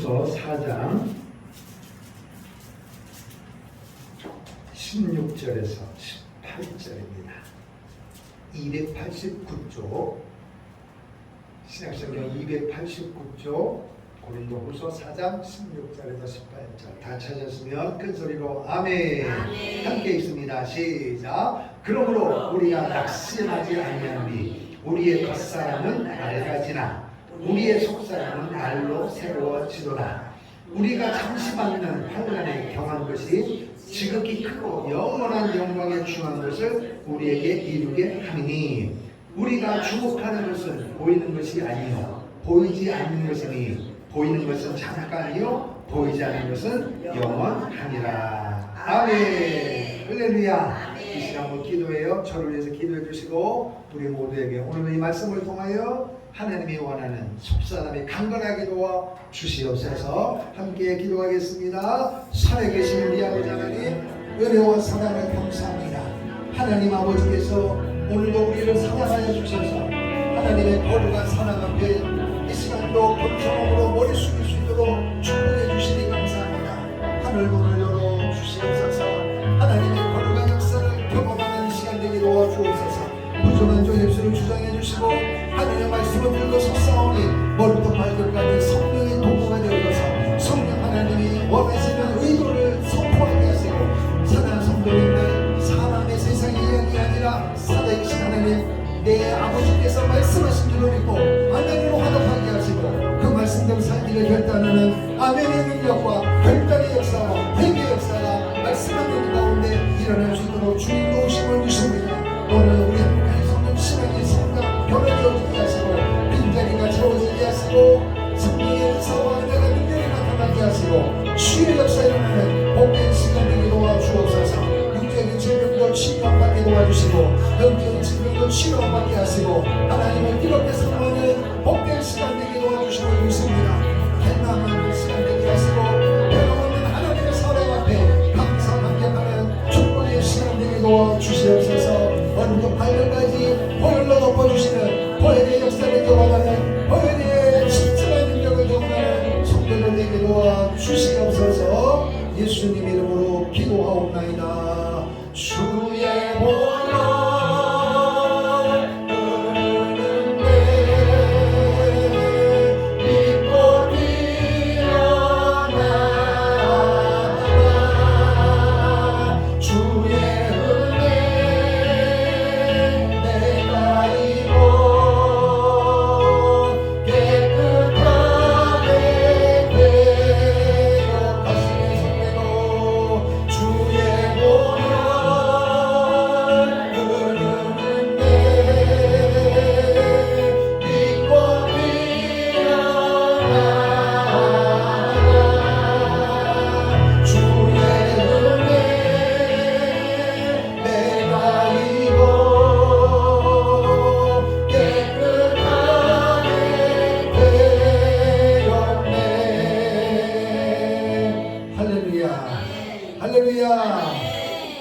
고린도후서 4장 16절에서 18절입니다. 289쪽 신약성경 289쪽 고린도후서 4장 16절에서 18절 다 찾았으면 큰 소리로 아멘. 함께 읽습니다. 시작. 그러므로 우리가 낙심하지 아니하노니 우리의 겉사람은 낡아지나 우리의 속사람은 날로 새로워지도다. 우리가 잠시 받는 환난에 경한 것이 지극히 크고 영원한 영광에 중한 것을 우리에게 이루게 함이니 우리가 주목하는 것은 보이는 것이 아니요 보이지 않는 것이니 보이는 것은 잠깐이요 보이지 않는 것은 영원하니라. 아멘. 할렐루야. 이 시간 한번 기도해요. 저를 위해서 기도해 주시고 우리 모두에게 오늘 이 말씀을 통하여 하나님이 원하는 속사람이 강건하게 도와 주시옵소서. 함께 기도하겠습니다. 살아 계시는 우리 아버지 하나님, 은혜와 사랑을 감사합니다. 하나님 아버지께서 오늘도 우리를 사랑하여 주셔서 하나님의 거룩한 사랑 앞에 이 시간도 겸손함으로 머리 숙일 수 있도록 축복해 주시니 감사합니다. 하늘 문을 열어 주시옵소서. 하나님의 거룩한 역사를 경험하는 시간 되게 도와주옵소서. 부족한 저 입술을 주장해 주시고 하나님의 말씀을 들고 속사오니 머리부터 발끝까지 성령의 도구가 되어서 성령 하나님이 원하시는 의도를 선포하게 하시고 사랑하는 성도님들, 사람의 세상의 이야기 아니라 살아계신 하나님 내 아버지께서 말씀하신 줄로 믿고 하나님으로 화답하게 하시고 그 말씀대로 살기를 결단하는 아멘의 능력과 결단의 역사와 회개의 역사가 말씀하는 가운데 일어날 수 있도록 주님 도우심을 주십니다. 오늘 우리 행복한 성령 신앙의 성장 변화되어지게 하시고 빈자리가 채워지게 하시고 성령의 은사와 은혜가 능력이 나타나게 하시고 주의 역사 일어나는 복된 시간 되게 도와주옵소서. 육적인 질병도 치료받게 도와주시고 영적인 질병도 치료받게 하시고 하나님을 기록해 사모하는 복된 시간 되게 도와주시고 있습니다. 행남하는 시간 되게 하시고 변함없는 하나님의 사랑 앞에 감사하게 하는 축복의 시간 되게 도와주시옵소서. 오늘도 발걸까지 보혈로 덮어주시는 보혈의 역사를 경험하는 보혈의 진정한 능력을 경험하는 성도들 되게 도와주시옵소서. 예수님 이름으로 기도하옵나이다. 주의 보혈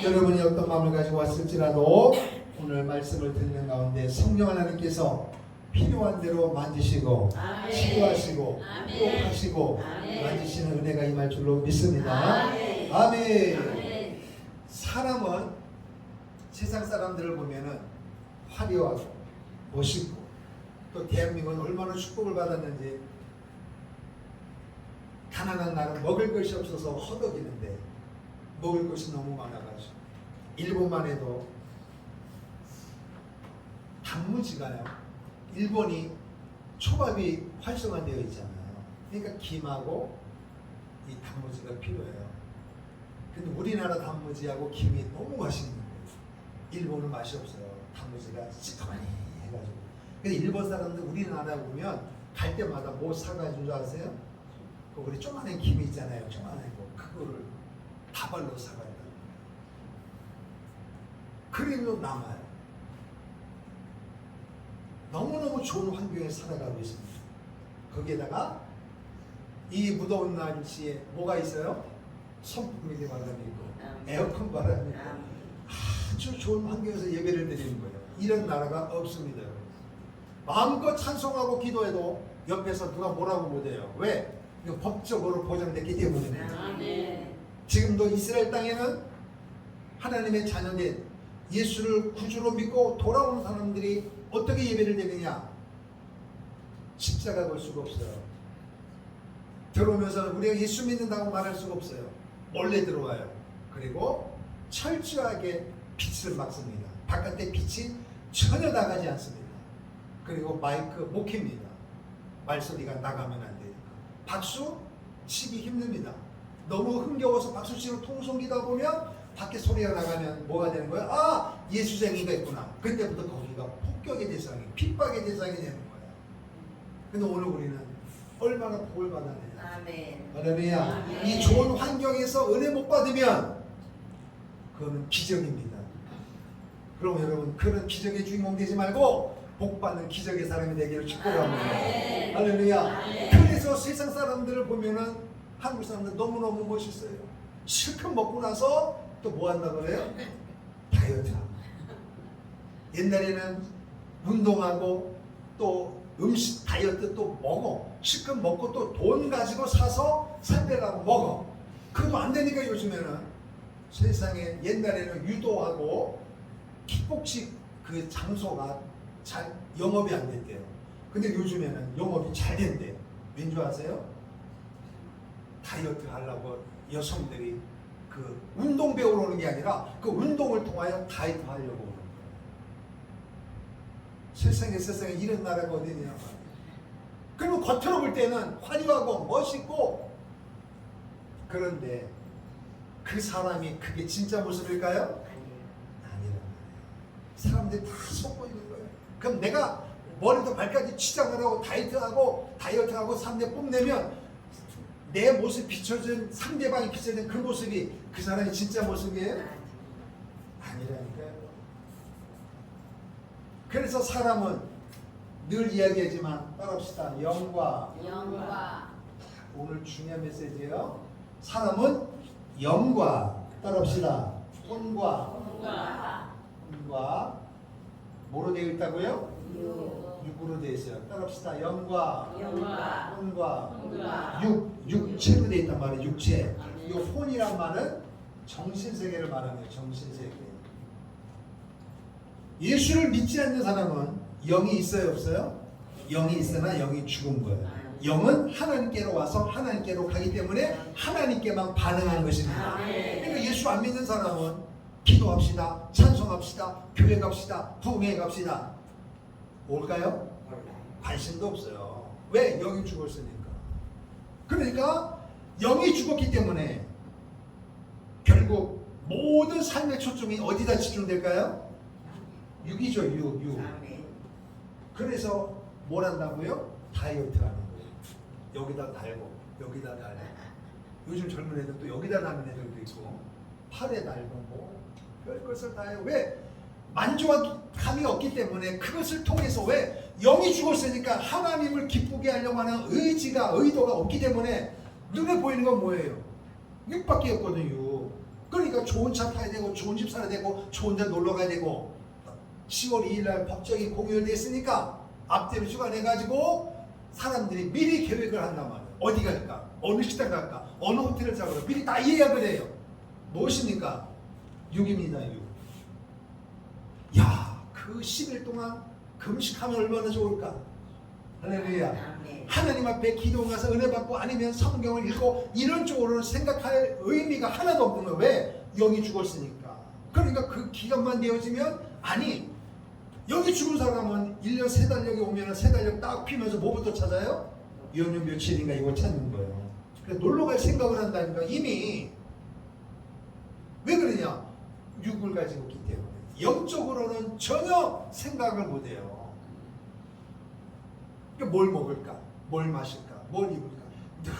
여러분이 어떤 마음을 가지고 왔을지라도 오늘 말씀을 듣는 가운데 성령 하나님께서 필요한 대로 만지시고 치료하시고 회복하시고 만지시는 은혜가 임할 줄로 믿습니다. 아멘. 사람은 세상 사람들을 보면은 화려하고 멋있고 또 대한민국은 얼마나 축복을 받았는지 가난한 나는 먹을 것이 없어서 허덕이는데 먹을 것이 너무 많아가지고 일본만 해도 단무지가요. 일본이 초밥이 활성화되어 있잖아요. 그러니까 김하고 이 단무지가 필요해요. 근데 우리나라 단무지하고 김이 너무 맛있는 거예요. 일본은 맛이 없어요. 단무지가 시커머니 해가지고. 근데 일본 사람들 우리나라 보면 갈 때마다 뭐 사가지고 줄 아세요? 그 우리 조그만한 김이 있잖아요. 조그만한 거 그거를 다발로 사가야 돼요. 그림도 남아요. 너무너무 좋은 환경에 살아가고 있습니다. 거기에다가 이 무더운 날씨에 뭐가 있어요? 선풍기 바람이 있고 에어컨 바람이 있고 아주 좋은 환경에서 예배를 드리는 거예요. 이런 나라가 없습니다. 마음껏 찬송하고 기도해도 옆에서 누가 뭐라고 못해요. 왜? 이거 법적으로 보장됐기 때문입니다. 아멘. 지금도 이스라엘 땅에는 하나님의 자녀된 예수를 구주로 믿고 돌아오는 사람들이 어떻게 예배를 드리느냐? 십자가 볼 수가 없어요. 들어오면서 우리가 예수 믿는다고 말할 수가 없어요. 몰래 들어와요. 그리고 철저하게 빛을 막습니다. 바깥에 빛이 전혀 나가지 않습니다. 그리고 마이크 못 켭니다. 말소리가 나가면 안 되니까. 박수 치기 힘듭니다. 너무 흥겨워서 박수 치고 통성기다 보면 밖에 소리가 나가면 뭐가 되는 거야? 아! 예수쟁이가 있구나. 그때부터 거기가 폭격의 대상이, 핍박의 대상이 되는 거야. 근데 오늘 우리는 얼마나 복을 받아내냐. 아멘. 할렐루야. 아멘. 이 좋은 환경에서 은혜 못 받으면 그거는 기적입니다. 그럼 여러분 그런 기적의 주인공 되지 말고 복 받는 기적의 사람이 되기를 축복합니다. 아멘. 할렐루야. 아멘. 그래서 세상 사람들을 보면은 한국 사람들 너무너무 멋있어요. 실컷 먹고 나서 또 뭐 한다 그래요? 다이어트. 옛날에는 운동하고 또 음식 다이어트 또 먹어. 실컷 먹고 또 돈 가지고 사서 살 빼라고 먹어. 그것도 안 되니까 요즘에는 세상에 옛날에는 유도하고 킥복식 그 장소가 잘 영업이 안 됐대요. 근데 요즘에는 영업이 잘 된대요. 왠 줄 아세요? 다이어트 하려고 여성들이 그 운동 배우러 오는 게 아니라 그 운동을 통하여 다이어트 하려고 오는 거예요. 세상에 이런 나라가 어디냐. 그리고 겉으로 볼 때는 화려하고 멋있고, 그런데 그 사람이 그게 진짜 모습일까요? 아니란 말이에요. 사람들이 다 속고 있는 거예요. 그럼 내가 머리부터 발까지 치장을 하고 다이어트하고 사람들 뽐내면 내 모습 비춰진, 상대방이 비춰진 그 모습이 그 사람의 진짜 모습이에요? 아니라니까요. 그래서 사람은 늘 이야기하지만 따라합시다. 영과 오늘 중요한 메시지예요. 사람은 영과 따라합시다. 혼과 뭐로 되어 있다고요? 육으로 되어 있어요. 따라합시다. 영과 혼과 육체로 되어 있단 말이에요. 육체. 이 혼이란 말은 정신세계를 말하는 거예요. 정신세계. 예수를 믿지 않는 사람은 영이 있어요, 없어요? 영이 있으나 영이 죽은 거예요. 영은 하나님께로 와서 하나님께로 가기 때문에 하나님께만 반응하는 것입니다. 그러니까 예수 안 믿는 사람은 기도합시다, 찬송합시다, 교회 갑시다, 부흥회 갑시다. 올까요? 관심도 없어요. 왜? 영이 죽었으니까. 그러니까 영이 죽었기 때문에 결국 모든 삶의 초점이 어디다 집중될까요? 육이죠, 육. 그래서 뭘 한다고요? 다이어트 하는 거예요. 여기다 달고 여기다 달고. 요즘 젊은 애들 또 여기다 달는 애들도 있고 팔에 달고 뭐 별것을 다 해요. 왜? 만족감이 없기 때문에. 그것을 통해서 왜? 영이 죽었으니까 하나님을 기쁘게 하려고 하는 의도가 없기 때문에 눈에 보이는 건 뭐예요? 육밖에 없거든요. 그러니까 좋은 차 타야 되고 좋은 집 살아야 되고 좋은 데 놀러 가야 되고 10월 2일 날 법적인 공휴일됐으니까 앞뒤로 휴가 내가지고 사람들이 미리 계획을 한단 말이에요. 어디 갈까? 어느 식당 갈까? 어느 호텔을 잡을까? 미리 다 예약을 해요. 무엇입니까? 6입니다. 6. 야, 그 10일 동안 금식하면 얼마나 좋을까? 할렐루야. 하나님 앞에 기도 가서 은혜 받고 아니면 성경을 읽고 이런 쪽으로는 생각할 의미가 하나도 없는 거예요. 왜? 영이 죽었으니까. 그러니까 그 기간만 되어지면 아니, 여기 죽은 사람은 1년 3달력에 오면 3달력 딱 피면서 뭐부터 찾아요? 연휴 며칠인가 이거 찾는 거예요. 그래서 놀러 갈 생각을 한다니까. 이미 왜 그러냐? 육을 가지고 있기 때문에 영적으로는 전혀 생각을 못해요. 그러니까 뭘 먹을까? 뭘 마실까? 뭘 입을까? 늘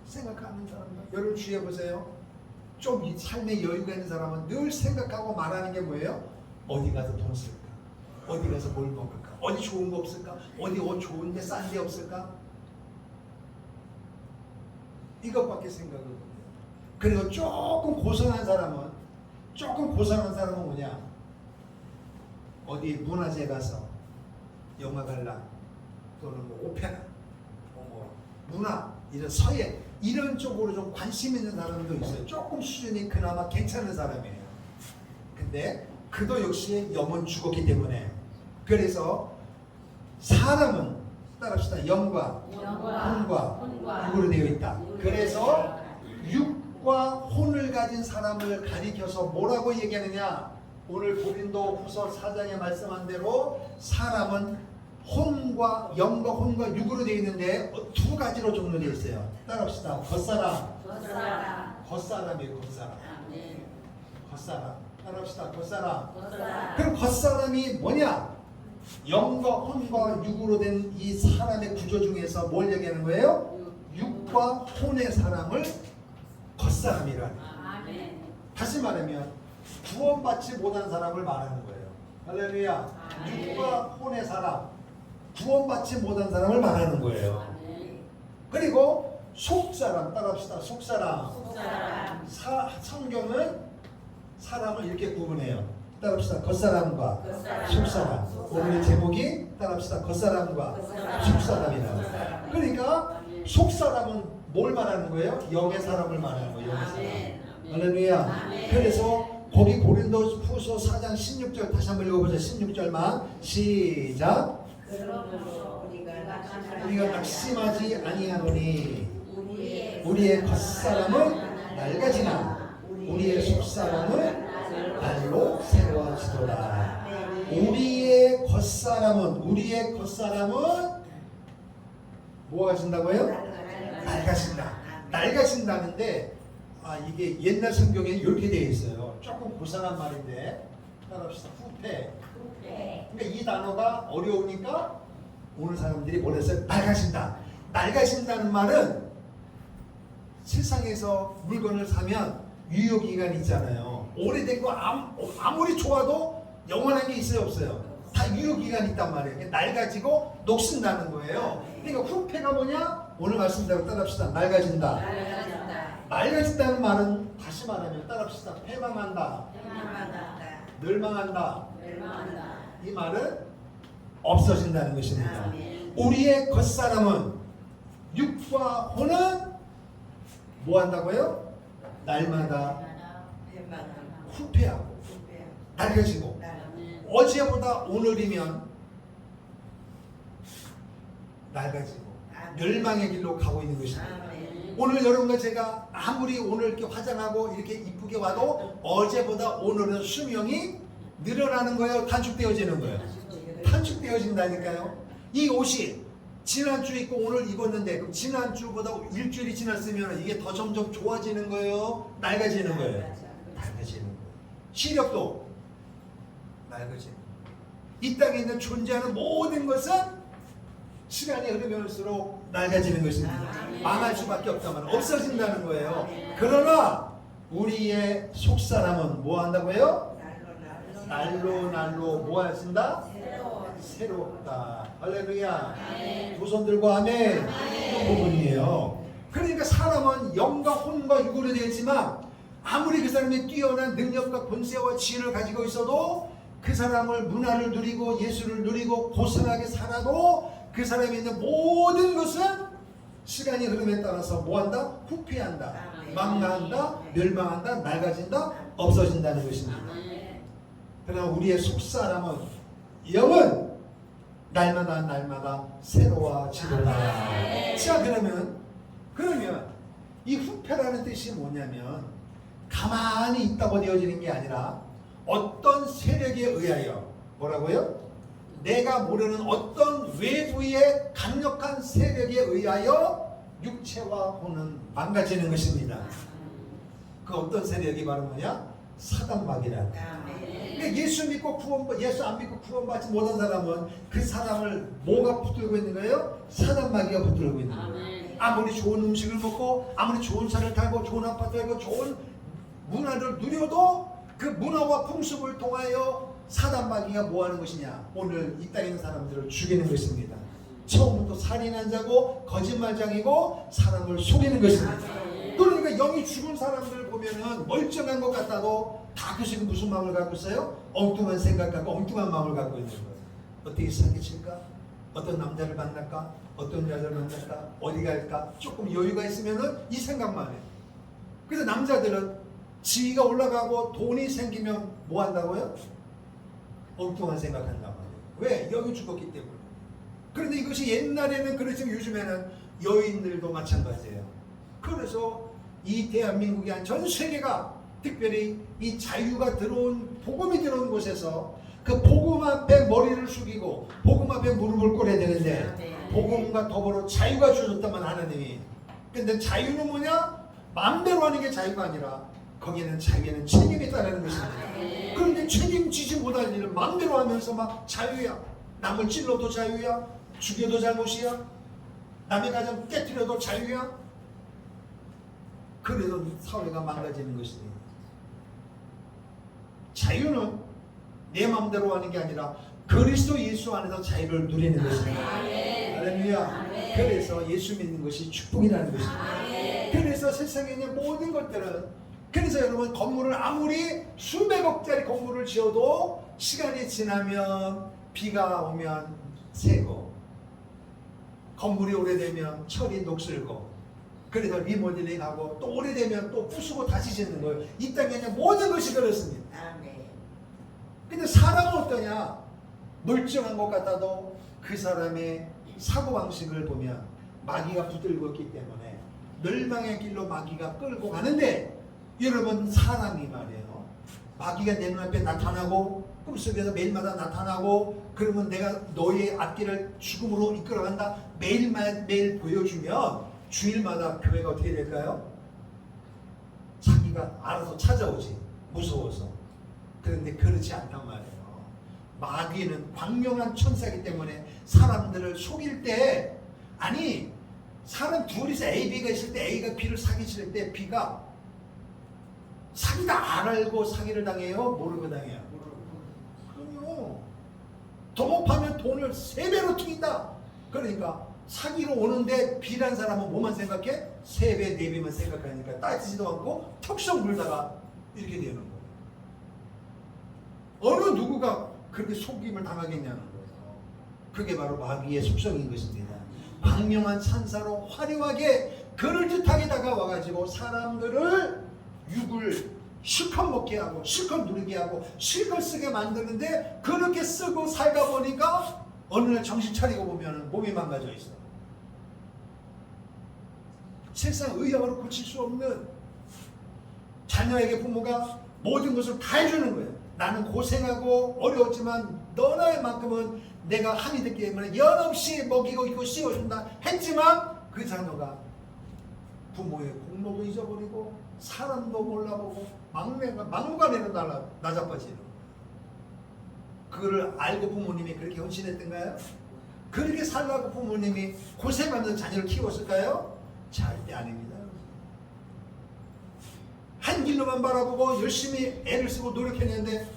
생각하는 사람들. 여러분 주의해 보세요. 좀 이 삶에 여유가 있는 사람은 늘 생각하고 말하는 게 뭐예요? 어디 가서 돈 쓸까? 어디 가서 뭘 먹을까? 어디 좋은 거 없을까? 어디 옷 좋은데 싼 데 없을까? 이것밖에 생각을 못해요. 그리고 조금 고상한 사람은 뭐냐? 어디 문화재 가서 영화 관람 또는 뭐 오페라, 뭐 문화 이런 서예 이런 쪽으로 좀 관심 있는 사람도 있어요. 조금 수준이 그나마 괜찮은 사람이에요. 근데 그도 역시 영은 죽었기 때문에 그래서 사람은 따라합시다. 영과 혼과 육으로 되어 있다. 그래서 육과 혼을 가진 사람을 가리켜서 뭐라고 얘기하느냐? 오늘 고린도 후서 4장에 말씀한 대로 사람은 혼과 영과 혼과 육으로 되어 있는데 두 가지로 종류되어 있어요. 따라합시다. 겉사람이에요. 겉사람. 따라합시다. 겉사람. 그럼 겉사람이 뭐냐? 영과 혼과 육으로 된 이 사람의 구조 중에서 뭘 얘기하는 거예요? 육과 혼의 사람을 겉사람이라는 거예요. 다시 말하면 구원받지 못한 사람을 말하는 거예요. 할렐루야. 육과 혼의 사람, 구원받지 못한 사람을 말하는 거예요. 그리고 속사람, 따라합시다. 속사람. 성경은 사람을 이렇게 구분해요. 따라합시다. 겉사람과 속사람. 오늘의 제목이 따라합시다. 겉사람과 속사람이라. 그러니까 속사람은 뭘 말하는 거예요? 영의 사람을 말하는 거예요. 영의 사람. 할렐루야. 그래서 거기 고린도 후서 4장 16절 다시 한번 읽어보자. 16절만 시작. 우리가 낙심하지 아니하노니 우리의 겉사람은 낡아지나 우리의 속사람은 날로 새로워지도다. 우리의 겉사람은 뭐가 진다고요? 낡아진다. 낡아진다는데 이게 옛날 성경에 이렇게 되어 있어요. 조금 고상한 말인데 따라합시다. 후패. 그러니까 이 단어가 어려우니까 오늘 사람들이 뭐랬어요? 낡아진다. 낡아진다는 말은 세상에서 물건을 사면 유효기간이 있잖아요. 오래된 거 아무리 좋아도 영원한 게 있어요? 없어요? 다 유효기간이 있단 말이에요. 낡아지고 녹슨다는 거예요. 그러니까 후패가 뭐냐? 오늘 말씀대로 따라합시다. 낡아진다. 낡아진다는 말은 다시 말하면 따라합시다. 패망한다. 멸망한다. 이 말은 없어진다는 것입니다. 우리의 겉사람은 육과 혼은 뭐 한다고요? 날마다 후패하고 낡아지고 어제보다 오늘이면 낡아지고 멸망의 길로 가고 있는 것입니다. 오늘 여러분과 제가 아무리 오늘 이렇게 화장하고 이렇게 이쁘게 와도 어제보다 오늘은 수명이 늘어나는 거예요? 단축되어지는 거예요? 단축되어진다니까요. 이 옷이 지난주 입고 오늘 입었는데 그럼 지난주보다 일주일이 지났으면 이게 더 점점 좋아지는 거예요? 낡아지는 거예요? 낡아지는 거예요. 시력도 낡아지는 거예요. 이 땅에 있는 존재하는 모든 것은 시간이 흐르면 할수록 낡아지는 것입니다. 망할 수밖에 없다면 없어진다는 거예요. 그러나 우리의 속사람은 뭐 한다고요? 날로 뭐 하신다? 새롭다. 할렐루야. 두 손 들고 아멘. 그 부분이에요. 그러니까 사람은 영과 혼과 육으로 되어 있지만 아무리 그 사람이 뛰어난 능력과 권세와 지혜를 가지고 있어도 그 사람을 문화를 누리고 예수를 누리고 고상하게 살아도 그 사람이 있는 모든 것은 시간이 흐름에 따라서 뭐한다? 후피한다. 망가한다. 멸망한다. 낡아진다. 없어진다는 것입니다. 그러나 우리의 속사람은 영은 날마다 새로워지도다. 자, 그러면 이 후패라는 뜻이 뭐냐면 가만히 있다고 되어지는 게 아니라 어떤 세력에 의하여 뭐라고요? 내가 모르는 어떤 외부의 강력한 세력에 의하여 육체와 혼은 망가지는 것입니다. 그 어떤 세력이 바로 뭐냐? 사단마귀라는 거예요. 예수 믿고 예수 안 믿고 구원받지 못한 사람은 그 사람을 뭐가 붙들고 있는 거예요? 사단마귀가 붙들고 있는 거예요. 아무리 좋은 음식을 먹고 아무리 좋은 차를 타고 좋은 아파트를 타고 좋은 문화를 누려도 그 문화와 풍습을 통하여 사단마귀가 뭐 하는 것이냐? 오늘 이 땅에 있는 사람들을 죽이는 것입니다. 처음부터 살인한 자고 거짓말장이고 사람을 속이는 것입니다. 그러니까 영이 죽은 사람들 보면은 멀쩡한 것 같아도 다 그 지금 무슨 마음을 갖고 있어요? 엉뚱한 생각 갖고 엉뚱한 마음을 갖고 있는 거예요. 어떻게 사기칠까? 어떤 남자를 만날까? 어떤 여자를 만날까? 어디 갈까? 조금 여유가 있으면은 이 생각만 해. 그래서 남자들은 지위가 올라가고 돈이 생기면 뭐 한다고요? 엉뚱한 생각한단 말이에요. 왜? 여유 죽었기 때문에. 그런데 이것이 옛날에는 그렇지만 요즘에는 여인들도 마찬가지예요. 그래서 이 대한민국이 한 전 세계가 특별히 이 자유가 들어온 복음이 들어온 곳에서 그 복음 앞에 머리를 숙이고 복음 앞에 무릎을 꿇어야 되는데 복음과 더불어 자유가 주어졌다만 하나님이. 근데 자유는 뭐냐? 마음대로 하는 게 자유가 아니라 거기에는 자유에는 책임이 있다는 것입니다. 그런데 책임지지 못할 일을 마음대로 하면서 막 자유야. 남을 찔러도 자유야. 죽여도 잘못이야. 남의 가정 깨뜨려도 자유야. 그래서 사회가 망가지는 것입니다. 자유는 내 마음대로 하는 게 아니라 그리스도 예수 안에서 자유를 누리는 것입니다. 할렐루야. 그래서 예수 믿는 것이 축복이라는 것입니다. 그래서 세상에 있는 모든 것들은, 그래서 여러분 건물을 아무리 수백억짜리 건물을 지어도 시간이 지나면 비가 오면 새고 건물이 오래되면 철이 녹슬고 그래서 리모델링하고 또 오래되면 또 부수고 다시 짓는 거예요. 이 땅에 있는 모든 것이 그렇습니다. 근데 사람은 어떠냐? 멀쩡한 것 같아도 그 사람의 사고방식을 보면 마귀가 붙들고 있기 때문에 멸망의 길로 마귀가 끌고 가는데, 여러분 사람이 말이에요, 마귀가 내 눈앞에 나타나고 꿈속에서 매일마다 나타나고 그러면 내가 너의 앞길을 죽음으로 이끌어간다 매일 보여주면 주일마다 교회가 어떻게 될까요? 자기가 알아서 찾아오지, 무서워서. 그런데 그렇지 않단 말이에요. 마귀는 광명한 천사이기 때문에 사람들을 속일 때, 아니 사람 둘이서 A, B가 있을 때 A가 B를 사기칠 때 B가 사기다 안 알고 사기를 당해요? 모르고 당해요? 그럼요. 도목하면 돈을 3배로 튀긴다. 그러니까 사기로 오는데 B란 사람은 뭐만 생각해? 3배, 4배만 생각하니까 따지지도 않고 턱성 물다가 이렇게 되는 거예요. 어느 누구가 그렇게 속임을 당하겠냐는 거예요. 그게 바로 마귀의 속성인 것입니다. 광명한 찬사로 화려하게 그럴듯하게 다가와가지고 사람들을 육을 실컷 먹게 하고 실컷 누리게 하고 실컷 쓰게 만드는데, 그렇게 쓰고 살다 보니까 어느 날 정신 차리고 보면 몸이 망가져 있어. 세상 의학으로 고칠 수 없는, 자녀에게 부모가 모든 것을 다 해주는 거예요. 나는 고생하고 어려웠지만 너나만큼은 내가 한이 됐기 때문에 연없이 먹이고 있고 씌워준다 했지만 그 자녀가 부모의 공로도 잊어버리고 사람도 몰라보고 막무가내로 나자빠지는, 그거를 알고 부모님이 그렇게 헌신했던가요? 그렇게 살라고 부모님이 고생하면서 자녀를 키웠을까요? 절대 아닙니다. 한 길로만 바라보고 열심히 애를 쓰고 노력했는데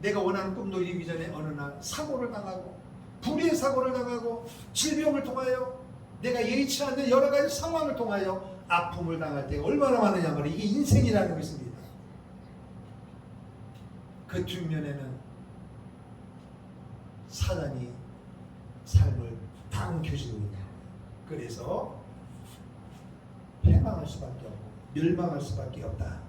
내가 원하는 꿈도 이루기 전에 어느 날 사고를 당하고 불의의 사고를 당하고 질병을 통하여 내가 예의치 않는 여러 가지 상황을 통하여 아픔을 당할 때 얼마나 많으냐 말이에요. 이게 인생이라는 것입니다. 그 뒷면에는 사단이 삶을 당겨주고 있다. 그래서 패망할 수밖에 없고 멸망할 수밖에 없다.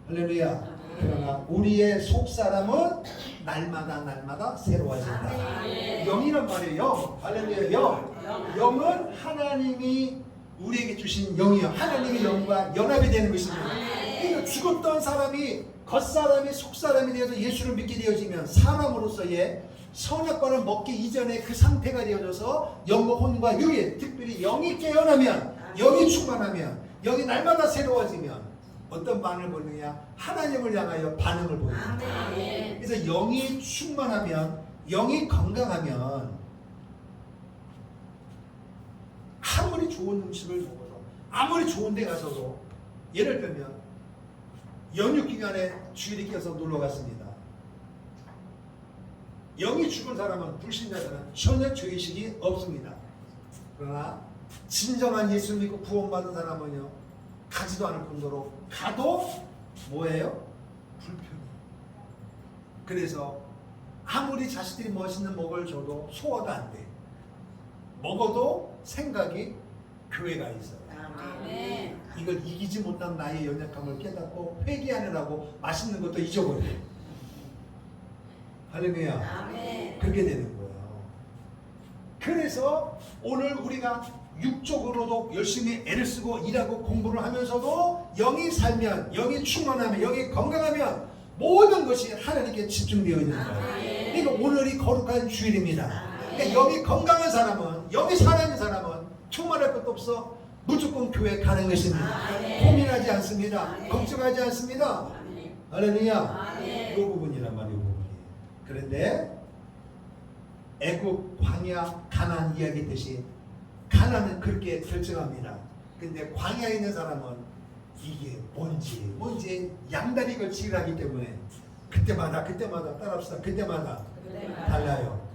할렐루야. 그러나 우리의 속사람은 날마다 새로워진다. 영이란 말이에요. 영. 할렐루야. 영은 하나님이 우리에게 주신 영이요, 하나님의 영과 연합이 되는 것입니다. 그러니까 죽었던 사람이 겉사람이 속사람이 되어서 예수를 믿게 되어지면 사람으로서의 선악과를 먹기 이전에 그 상태가 되어져서 영과 혼과 육의, 특별히 영이 깨어나면, 영이 충만하면, 영이 날마다 새로워지면 어떤 반응을 보느냐? 하나님을 향하여 반응을 보입니다. 그래서 영이 충만하면, 영이 건강하면 아무리 좋은 음식을 먹어도, 아무리 좋은 데 가서도, 예를 들면 연휴기간에 주일에 끼어서 놀러 갔습니다. 영이 죽은 사람은, 불신자들은 전혀 죄의식이 없습니다. 그러나 진정한 예수 믿고 구원받은 사람은요, 가지도 않을 뿐더러 가도 뭐예요? 불편해요. 그래서 아무리 자식들이 멋있는 먹을 줘도 소화가 안 돼. 먹어도 생각이 교회가 있어요. 아멘. 이걸 이기지 못한 나의 연약함을 깨닫고 회개하느라고 맛있는 것도 잊어버려요. 할렐루야. 아멘. 그렇게 되는 거예요. 그래서 오늘 우리가 육적으로도 열심히 애를 쓰고 일하고 공부를 하면서도 영이 살면, 영이 충만하면, 영이 건강하면 모든 것이 하나님께 집중되어 있는 거예요. 그러니까 오늘이 거룩한 주일입니다. 그러니까 영이 건강한 사람은, 영이 살아있는 사람은 충만할 것도 없어 무조건 교회 가는 것입니다. 고민하지 않습니다. 걱정하지 않습니다. 할렐루야. 이 부분이란 말이에요. 이 부분이. 그런데 애국, 광야, 가나안 이야기듯이 가나안은 그렇게 결정합니다. 근데 광야에 있는 사람은 이게 뭔지 양다리 걸치기를 하기 때문에 그때마다 따라합시다. 그때마다 달라요.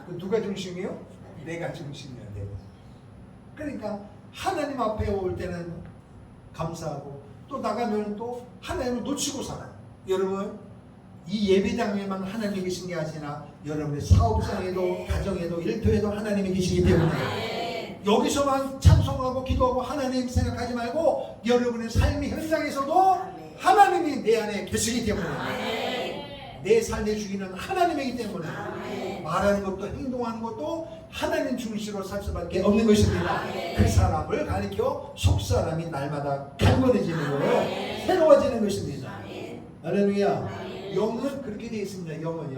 그 누가 중심이요? 내가 중심이야. 내가. 그러니까 하나님 앞에 올 때는 감사하고 또 나가면 또 하나님을 놓치고 살아요. 여러분 이 예배장에만 하나님이 계신 게 아니라 여러분의 사업장에도 가정에도 일터에도 하나님이 계시기 때문에 여기서만 찬송하고 기도하고 하나님 생각하지 말고 여러분의 삶의 현장에서도 하나님이 내 안에 계시기 때문에 내 삶의 주인은 하나님이기 때문에 말하는 것도 행동하는 것도 하나님 중심으로 살 수밖에 없는 것입니다. 그 사람을 가리켜 속사람이 날마다 강건해지는 거예요. 새로워지는 것입니다. 할렐루야. 영은 그렇게 되어 있습니다. 영은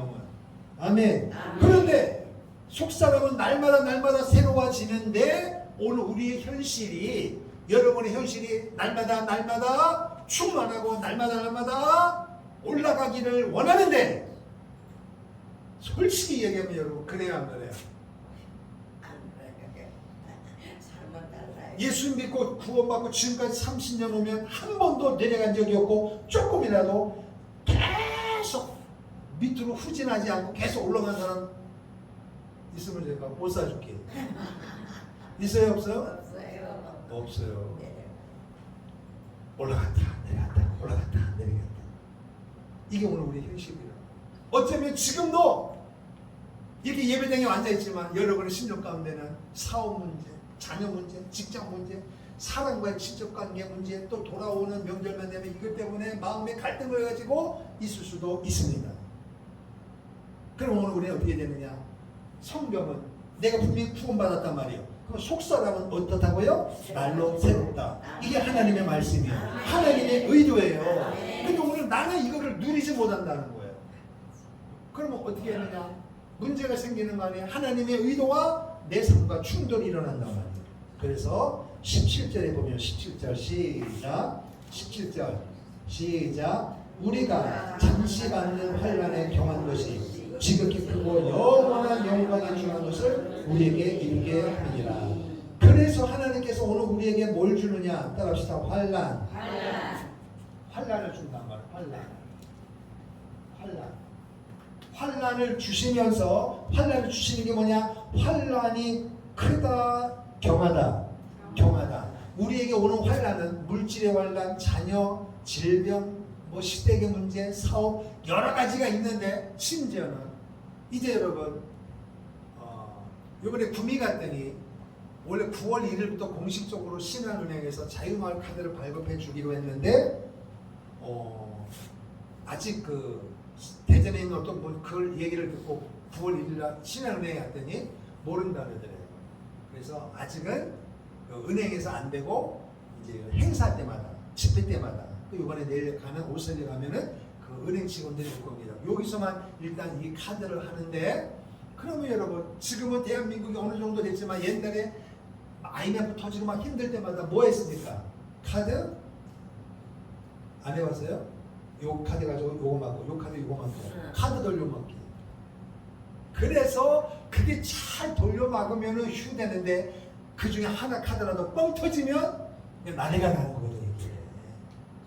아멘. 그런데 속사람은 날마다 새로워지는데 오늘 우리의 현실이 여러분의 현실이 날마다 충만하고 날마다 올라가기를 원하는데 솔직히 얘기하면 여러분 그래요 안 그래요? 예수 믿고 구원받고 지금까지 30년 오면 한 번도 내려간 적이 없고 조금이라도 계속 밑으로 후진하지 않고 계속 올라간 사람 있으면 제가 못 사줄게. 있어요 없어요? 없어요. 올라갔다 내려갔다. 이게 오늘 우리 현실이에요. 어쩌면 지금도 이렇게 예배당에 앉아있지만 여러분의 심정 가운데는 사업 문제, 자녀 문제, 직장 문제, 사람과의 친척관계 문제, 또 돌아오는 명절만 되면 이것 때문에 마음의 갈등을 가지고 있을 수도 있습니다. 그럼 오늘 우리는 어떻게 되느냐? 성경은 내가 분명히 구원받았단 말이에요. 그럼 속사람은 어떻다고요? 날로 새롭다. 이게 하나님의 말씀이에요. 하나님의 의도예요. 근데 오늘 나는 이거를 누리지 못한다는 거예요. 그러면 어떻게 하느냐? 문제가 생기는 거 아니에요? 하나님의 의도와 내 삶과 충돌이 일어난단 말이에요. 그래서 17절에 보면 17절 시작 17절 시작 우리가 잠시 받는 환난에 경한 것이 지극히 크고 영원한 영광에 중한 것을 우리에게 이루게 하느니라. 그래서 하나님께서 오늘 우리에게 뭘 주느냐? 따라합시다. 환난을 준단 말이에요. 환난을 주시면서 환난을 주시는 게 뭐냐? 환난이 크다, 경하다. 우리에게 오는 환난은 물질의 환난, 자녀, 질병, 시댁의 문제, 사업 여러 가지가 있는데 심지어는 이제 여러분 이번에 구미 갔더니 원래 9월 1일부터 공식적으로 신한은행에서 자유마을 카드를 발급해 주기로 했는데 아직 그 대전에 있는 어떤 그 얘기를 듣고 9월 1일날 신한은행에 갔더니 모른다 그러더래요. 그래서 아직은 그 은행에서 안 되고 이제 행사 때마다 집회 때마다 또 이번에 내일 가는 오슬리 가면은 그 은행 직원들이 올 겁니다. 여기서만 일단 이 카드를 하는데 그러면 여러분 지금은 대한민국이 어느 정도 됐지만 옛날에 IMF 터지고 막 힘들 때마다 뭐 했습니까? 카드? 안 해봤어요? 요 카드 가지고 요거 맞고 요 카드 요거 맞고 카드 돌려막기. 그래서 그게 잘 돌려막으면은 휴대는데 그 중에 하나 카드라도 뻥 터지면 난리가 나는 거예요.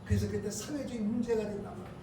그래서 그때 사회적인 문제가 된단 말이에요.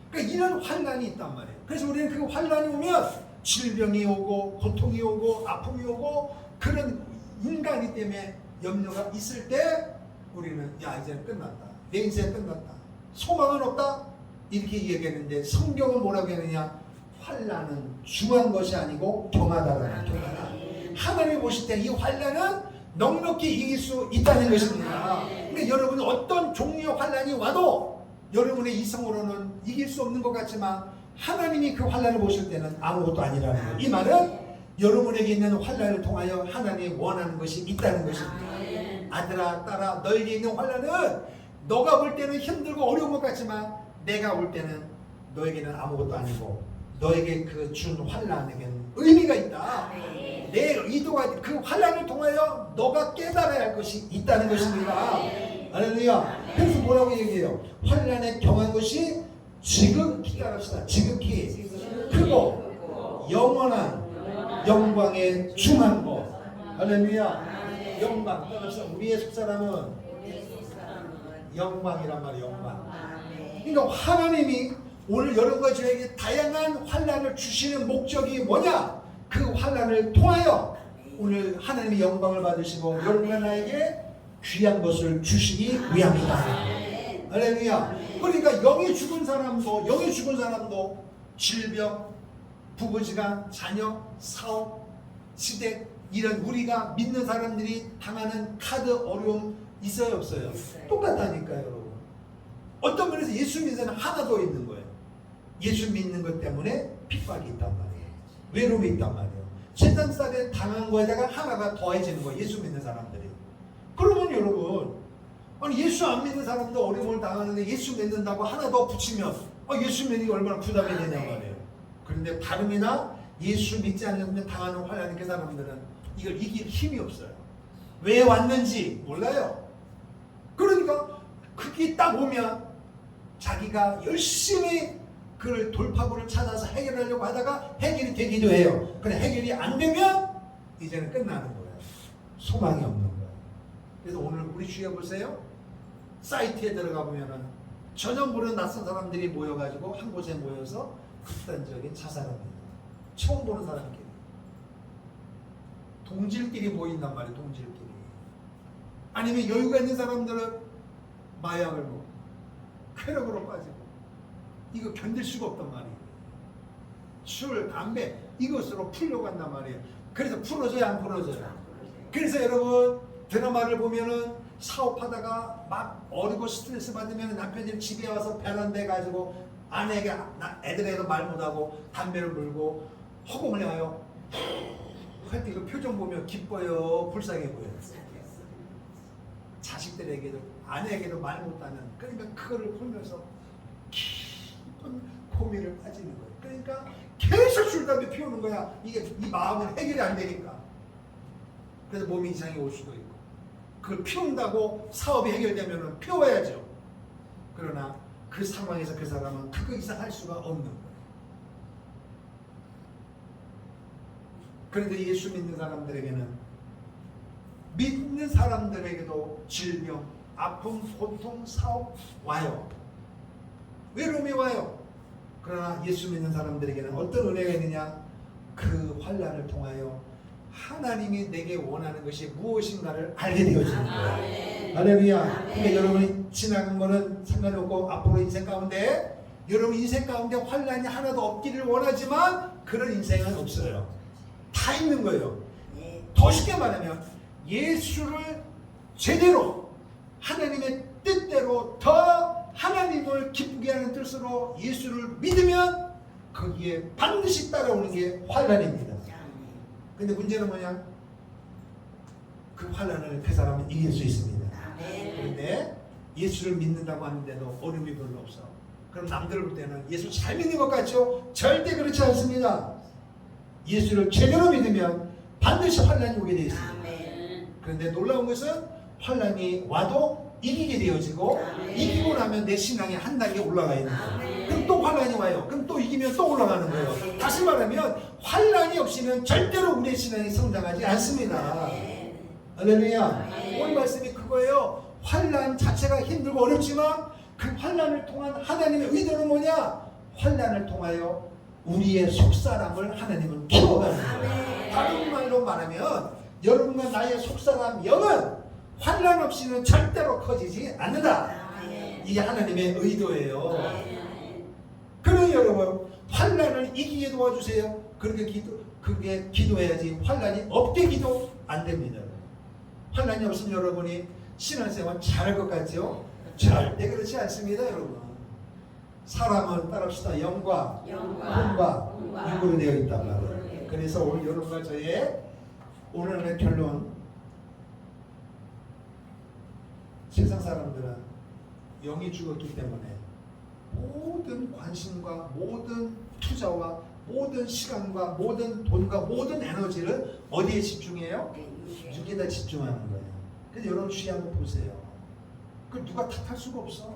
그러니까 이런 환난이 있단 말이에요. 그래서 우리는 그 환난이 오면 질병이 오고 고통이 오고 아픔이 오고 그런 인간이 때문에 염려가 있을 때 우리는 야 이제 끝났다. 내 인생 끝났다. 소망은 없다. 이렇게 얘기했는데 성경은 뭐라고 했느냐? 환난은 중한 것이 아니고 경하다라는 경하다. 하나님이 보실 때 이 환난은 넉넉히 이길 수 있다는 것입니다. 근데 여러분이 어떤 종류의 환난이 와도 여러분의 이성으로는 이길 수 없는 것 같지만 하나님이 그 환난을 보실 때는 아무것도 아니라는 거예요. 이 말은 여러분에게 있는 환난을 통하여 하나님이 원하는 것이 있다는 것입니다. 아들아 딸아 너에게 있는 환난은 너가 볼 때는 힘들고 어려운 것 같지만 내가 볼 때는 너에게는 아무것도 아니고 너에게 그 준 환난에게는 의미가 있다. 내 의도가 그 환난을 통하여 너가 깨달아야 할 것이 있다는 것입니다. 할렐루야. 그래서 뭐라고 얘기해요? 환난에 경한 것이 지극히 따릅시다. 지극히 크고 영원한 영광에 중한 것. 할렐루야. 영광 따릅시다. 우리의 속사람은 영광이란 말이에요. 영광. 그러니까 하나님이 오늘 여러분과 저에게 다양한 환난을 주시는 목적이 뭐냐? 그 환난을 통하여 오늘 하나님의 영광을 받으시고 여러분과 나에게 귀한 것을 주시기 위함이다. 할렐루야. 그러니까 영이 죽은 사람도 질병, 부부지간, 자녀, 사업, 시댁 이런 우리가 믿는 사람들이 당하는 카드 어려움 있어요 없어요? 똑같다니까요 여러분. 어떤 면에서 예수 믿는 사람은 하나 더 있는 거예요. 예수 믿는 것 때문에 핍박이 있단 말이에요. 외로움이 있단 말이에요. 세상살에 당한 거에다가 하나가 더해지는 거예요. 예수 믿는 사람들이. 그러면 여러분 아니 예수 안 믿는 사람도 어려움을 당하는데 예수 믿는다고 하나 더 붙이면 예수 믿는 게 얼마나 부담이 되냐 말이에요. 그런데 다름이나 예수 믿지 않으면 당하는 환난의 그 사람들은 이걸 이길 힘이 없어요. 왜 왔는지 몰라요. 그러니까 그게 딱 오면 자기가 열심히 그 돌파구를 찾아서 해결하려고 하다가 해결이 되기도 해요. 근데 해결이 안 되면 이제는 끝나는 거예요. 소망이 없는 거예요. 그래서 오늘 우리 주위에 보세요. 사이트에 들어가 보면은 전혀 모르는 낯선 사람들이 모여가지고 한 곳에 모여서 극단적인 자살을 합니다. 처음 보는 사람끼리. 동질끼리 모인단 말이에요. 동질끼리. 아니면 여유가 있는 사람들은 마약을 먹고 쾌락으로 빠지고 이거 견딜 수가 없단 말이에요. 술, 담배 이것으로 풀려고 한단 말이에요. 그래서 풀어져야 안 풀어져요. 그래서 여러분 드라마를 보면은 사업하다가 막 어리고 스트레스 받으면 남편이 집에 와서 베란다에 가지고 아내에게 애들에게도 말 못하고 담배를 물고 허공을 향하여 하여튼 이거 표정 보면 기뻐요 불쌍해 보여요. 자식들에게도 아내에게도 말 못하는 그러니까 그거를 보면서 깊은 고민을 빠지는 거예요. 그러니까 계속 술 담배 피우는 거야. 이게 이 마음은 해결이 안 되니까. 그래서 몸이 이상이 올 수도 있고 그걸 피운다고 사업이 해결되면 피워야죠. 그러나 그 상황에서 그 사람은 그거 이상 할 수가 없는 거예요. 그런데 예수 믿는 사람들에게는 믿는 사람들에게도 질병, 아픔, 고통, 사업 와요. 외로움이 와요. 그러나 예수 믿는 사람들에게는 어떤 은혜가 있느냐? 그 환난을 통하여 하나님이 내게 원하는 것이 무엇인가를 알게 되어지는 거예요. 할렐루야. 근데 여러분이 지나간 거는 상관없고 앞으로 인생 가운데 여러분 인생 가운데 환난이 하나도 없기를 원하지만 그런 인생은 없어요. 다 있는 거예요. 더 쉽게 말하면 예수를 제대로 하나님의 뜻대로 더 하나님을 기쁘게 하는 뜻으로 예수를 믿으면 거기에 반드시 따라오는 게 환난입니다. 근데 문제는 뭐냐? 그 환난을 그 사람은 이길 수 있습니다. 그런데 예수를 믿는다고 하는데도 어려움이 별로 없어. 그럼 남들 볼 때는 예수 잘 믿는 것 같죠? 절대 그렇지 않습니다. 예수를 제대로 믿으면 반드시 환난이 오게 되어 있습니다. 그런데 놀라운 것은 환난이 와도 이기게 되어지고 이기고 나면 내 신앙이 한 단계 올라가 있는 거예요. 그럼 또 환난이 와요. 그럼 또 이기면 또 올라가는 거예요. 다시 말하면 환난이 없이는 절대로 우리의 신앙이 성장하지 않습니다. 할렐루야. 오늘 말씀이 그거예요. 환난 자체가 힘들고 어렵지만 그 환난을 통한 하나님의 의도는 뭐냐? 환난을 통하여 우리의 속사람을 하나님은 키워가는 거예요. 다른 말로 말하면 여러분과 나의 속사람 영은 환난 없이는 절대로 커지지 않는다. 이게 하나님의 의도예요. 그러니 여러분 환난을 이기게 도와주세요. 그렇게 그게 기도해야지. 환란이 없게 기도 안 됩니다. 환란이 없으면 여러분이 신앙생활 잘할 것 같죠? 절대 그렇지 않습니다, 여러분. 사람은 따라합시다. 영과 혼과 육으로 되어 있단 말이에요. 그래서 오늘 여러분과 저의 오늘의 결론, 세상 사람들은 영이 죽었기 때문에 모든 관심과 모든 투자와 모든 시간과 모든 돈과 모든 에너지를 어디에 집중해요? 육에다 집중하는 거예요. 근데 여러분 주의 한번 보세요. 그걸 누가 탓할 수가 없어.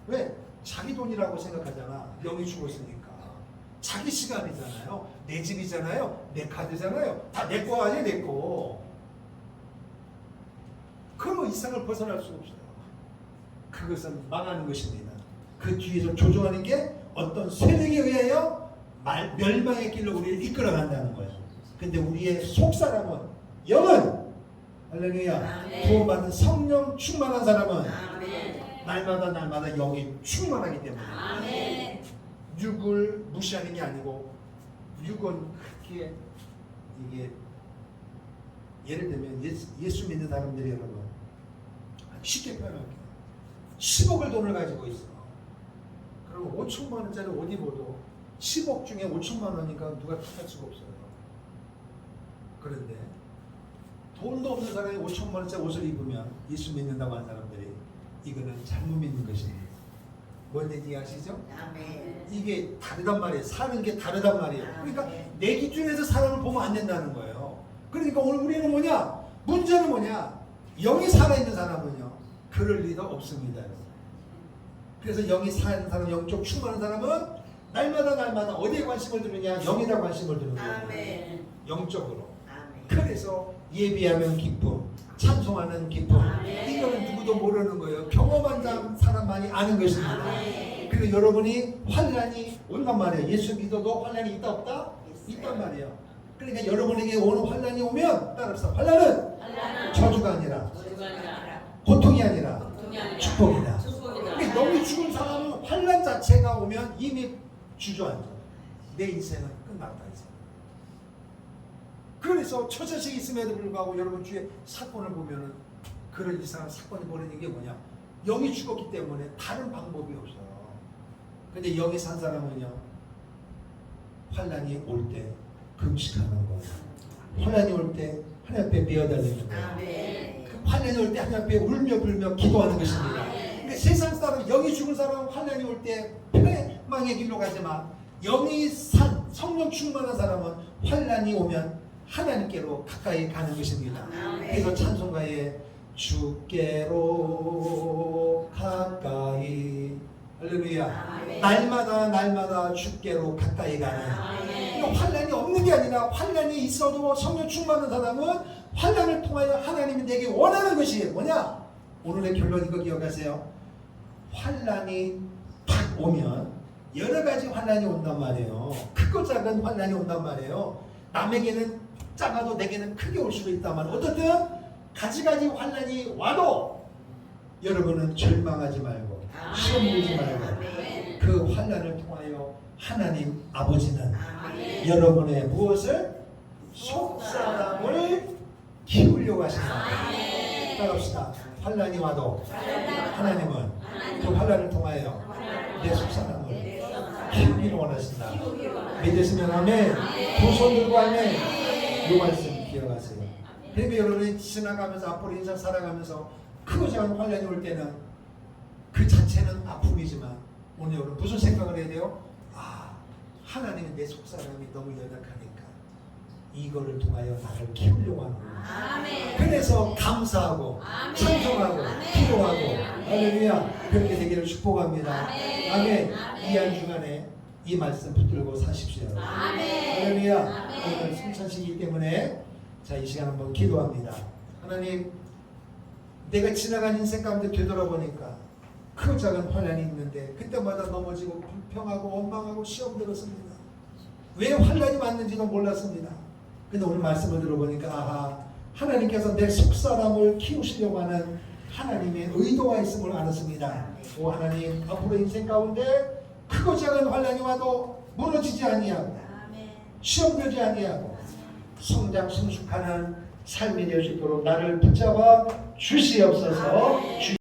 왜? 자기 돈이라고 생각하잖아. 영이 죽었으니까. 자기 시간이잖아요. 내 집이잖아요. 내 카드잖아요. 다 내 거 아니야, 내 거. 그런 이상을 벗어날 수가 없어요. 그것은 망하는 것입니다. 그 뒤에서 조종하는 게 어떤 세력에 의하여 멸망의 길로 우리를 이끌어간다는 거예요. 근데 우리의 속사람은, 영은, 할렐루야, 구원받은 성령 충만한 사람은 날마다 영이 충만하기 때문에 육을 무시하는 게 아니고, 육은 크게 이게 예를 들면 예수 믿는 사람들이 여러분 쉽게 표현할게요. 10억을 돈을 가지고 있어. 그럼 5천만 원짜리 옷 입어도 10억 중에 5천만 원이니까 누가 탓할 수가 없어요. 그런데 돈도 없는 사람이 5천만 원짜리 옷을 입으면 예수 믿는다고 하는 사람들이 이거는 잘못 믿는 것입니다. 뭔 얘기 아시죠? 이게 다르단 말이에요. 사는 게 다르단 말이에요. 그러니까 내 기준에서 사람을 보면 안 된다는 거예요. 그러니까 오늘 우리는 뭐냐? 문제는 뭐냐? 영이 살아있는 사람은요, 그럴 리가 없습니다. 그래서 영이 살아있는 사람, 영적 충만한 사람은 날마다 어디에 관심을 두느냐? 영에다 관심을 두는 거예요. 영적으로. 그래서 예비하면 기쁨, 찬송하는 기쁨, 이거는 누구도 모르는 거예요. 경험한 사람만이 아는 것입니다. 그리고 여러분이 환란이 온단 말이에요. 예수 믿어도 환란이 있다 없다? 있단 말이에요. 그러니까 여러분에게 오는 환란이 오면 따라서 환란은 저주가 아니라 고통이 아니라 축복이다. 그러니까 영이 죽은 사람은 환란 자체가 오면 이미 주저앉아. 내 인생은 끝났다. 이제. 그래서 처자식이 있음에도 불구하고 여러분 주위에 사건을 보면은 그런 이상한 사건이 벌어지는 게 뭐냐? 영이 죽었기 때문에 다른 방법이 없어요. 근데 영이 산 사람은요, 환란이 올 때 금식하는 거예요. 환란이 올 때 하나님 앞에 미어달리는 거예요. 환란이 올 때 하나님 앞에 울며 불며 기도하는 것입니다. 근데 세상 사람, 영이 죽은 사람은 환란이 올 때 패망의 길로 가지만, 영이 산 성령 충만한 사람은 환란이 오면 하나님께로 가까이 가는 것입니다. 그래서 찬송가에 주께로 가까이, 할렐루야, 날마다 주께로 가까이 가는. 환란이 없는 게 아니라 환란이 있어도 성령 충만한 사람은 환란을 통하여 하나님이 내게 원하는 것이 뭐냐? 오늘의 결론 이거 기억하세요. 환란이 딱 오면 여러 가지 환란이 온단 말이에요. 크고 작은 환란이 온단 말이에요. 남에게는 작아도 내게는 크게 올 수도 있단 말이에요. 어떻든 가지가지 환란이 와도 여러분은 절망하지 말고 시험 들지 말고 그 환란을 통하여 하나님 아버지는 여러분의 무엇을? 속사람을 키우려고 하신다. 따라합시다. 환란이 와도 하나님은 그 환란을 통하여 내 속사람을 키우기를 원하신다. 믿으시면 아멘. 두 손 들고 아멘. 이 말씀 기억하세요. 그러면 여러분이 지나가면서 앞으로 인생 살아가면서 크고 작은 환란이 올 때는 그 자체는 아픔이지만 오늘 여러분 무슨 생각을 해야 돼요? 하나님은 내 속사람이 너무 연약하니까 이거를 통하여 나를 키우려고 하는 거예요. 그래서 감사하고 찬송하고 기도하고 할렐루야, 그렇게 되기를 축복합니다. 아멘. 이 한 주간에 이 말씀 붙들고 사십시오. 할렐루야. 오늘 성찬식이기 때문에 자, 이 시간 한번 기도합니다. 하나님, 내가 지나간 인생 가운데 되돌아보니까 크고 작은 환란이 있는데 그때마다 넘어지고 불평하고 원망하고 시험 들었습니다. 왜 환란이 왔는지도 몰랐습니다. 근데 오늘 말씀을 들어보니까 하나님께서 내 속사람을 키우시려고 하는 하나님의 의도가 있음을 알았습니다. 오 하나님, 앞으로 인생 가운데 크고 작은 환란이 와도 무너지지 아니하고 시험 들지 아니하고 성장 성숙하는 삶이 될 수 있도록 나를 붙잡아 주시옵소서.